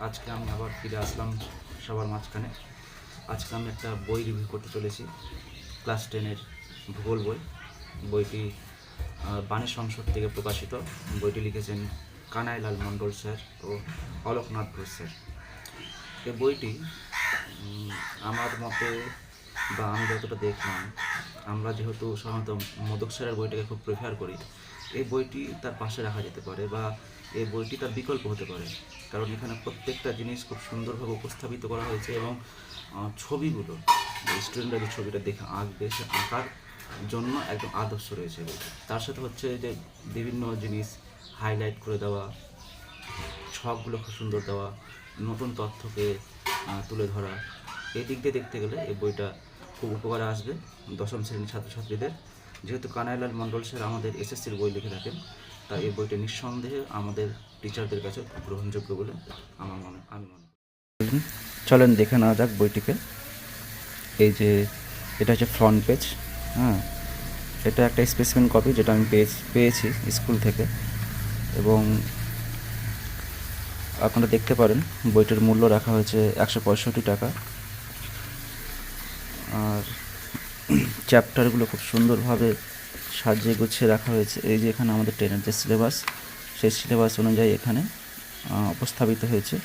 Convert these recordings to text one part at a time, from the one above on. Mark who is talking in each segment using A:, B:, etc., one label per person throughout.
A: আজকে আমি আবার ফিরে আসলাম সবার মাঝখানে। আজকে আমি একটা বই রিভিউ করতে চলেছি, ক্লাস 10-এর ভূগোল বই। বইটি বাণী সংসদ থেকে প্রকাশিত। বইটি লিখেছেন কানাইলাল মণ্ডল স্যার ও অলোকনাথ ঘোষ স্যার। এই বইটি আমার মতে বা আমি যতটা দেখলাম, আমরা যেহেতু সাধারণত মোদক স্যারের বইটাকে খুব প্রেফার করি, এই বইটি তার পাশে রাখা যেতে পারে বা এই বইটি তার বিকল্প হতে পারে। কারণ এখানে প্রত্যেকটা জিনিস খুব সুন্দরভাবে উপস্থাপিত করা হয়েছে এবং ছবিগুলো, স্টুডেন্টরা যে ছবিটা দেখে আঁকবে, সে আঁকার জন্য একদম আদর্শ রয়েছে বইটি। তার সাথে হচ্ছে যে বিভিন্ন জিনিস হাইলাইট করে দেওয়া, ছকগুলো খুব সুন্দর দেওয়া, নতুন তথ্যকে তুলে ধরা। এই দিক দিয়ে দেখতে গেলে এই বইটা খুব উপকারে আসবে দশম শ্রেণীর ছাত্রছাত্রীদের। যেহেতু কানাইলাল মণ্ডল স্যার আমাদের এসএসসির বই লিখে থাকেন, তাই এই বইটা নিঃসন্দেহে আমাদের টিচারদের কাছে খুব গ্রহণযোগ্য বলে আমি মনে করি। চলেন দেখে নেওয়া যাক বইটিকে। এই যে এটা হচ্ছে ফ্রন্ট পেজ। হ্যাঁ, এটা একটা স্পেসিমেন কপি যেটা আমি পেয়েছি স্কুল থেকে, এবং আপনারা দেখতে পারেন বইটির মূল্য রাখা হয়েছে 165 টাকা। আর চ্যাপ্টারগুলো খুব সুন্দরভাবে সাজিয়ে গুছিয়ে রাখা হয়েছে। এই যে এখানে আমাদের 10-এর যে সিলেবাস, সেই সিলেবাস অনুযায়ী এখানে উপস্থাপিত হয়েছে।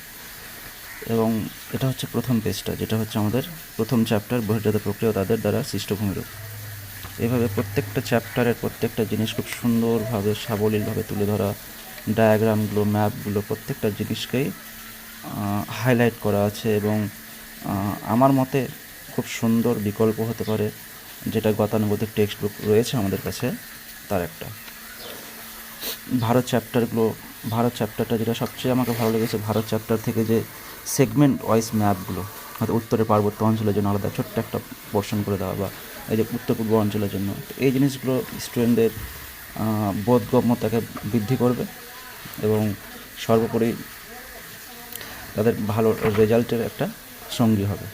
A: এবং এটা হচ্ছে প্রথম পেজটা, যেটা হচ্ছে আমাদের প্রথম চ্যাপ্টার, বহির্জাত প্রক্রিয়া ও তাদের দ্বারা সৃষ্ট ভূমিরূপ। এভাবে প্রত্যেকটা চ্যাপ্টারের প্রত্যেকটা জিনিস খুব সুন্দরভাবে সাবলীলভাবে তুলে ধরা, ডায়াগ্রামগুলো, ম্যাপগুলো, প্রত্যেকটা জিনিসকেই হাইলাইট করা আছে। এবং আমার মতে খুব সুন্দর বিকল্প হতে পারে যেটা গতানুগতিক টেক্সট বুক রয়েছে আমাদের কাছে, তার একটা। ভারত চ্যাপ্টারটা যেটা সবচেয়ে আমাকে ভালো লেগেছে, ভারত চ্যাপ্টার থেকে যে সেগমেন্ট ওয়াইজ ম্যাপগুলো, হয়তো উত্তরে পার্বত্য অঞ্চলের জন্য আলাদা ছোট্ট একটা পোর্শন করে দেওয়া, বা এই যে উত্তর পূর্ব অঞ্চলের জন্য, তো এই জিনিসগুলো স্টুডেন্টদের বোধগম্যতাকে বৃদ্ধি করবে এবং সর্বোপরি তাদের ভালো রেজাল্টের একটা সঙ্গী হবে।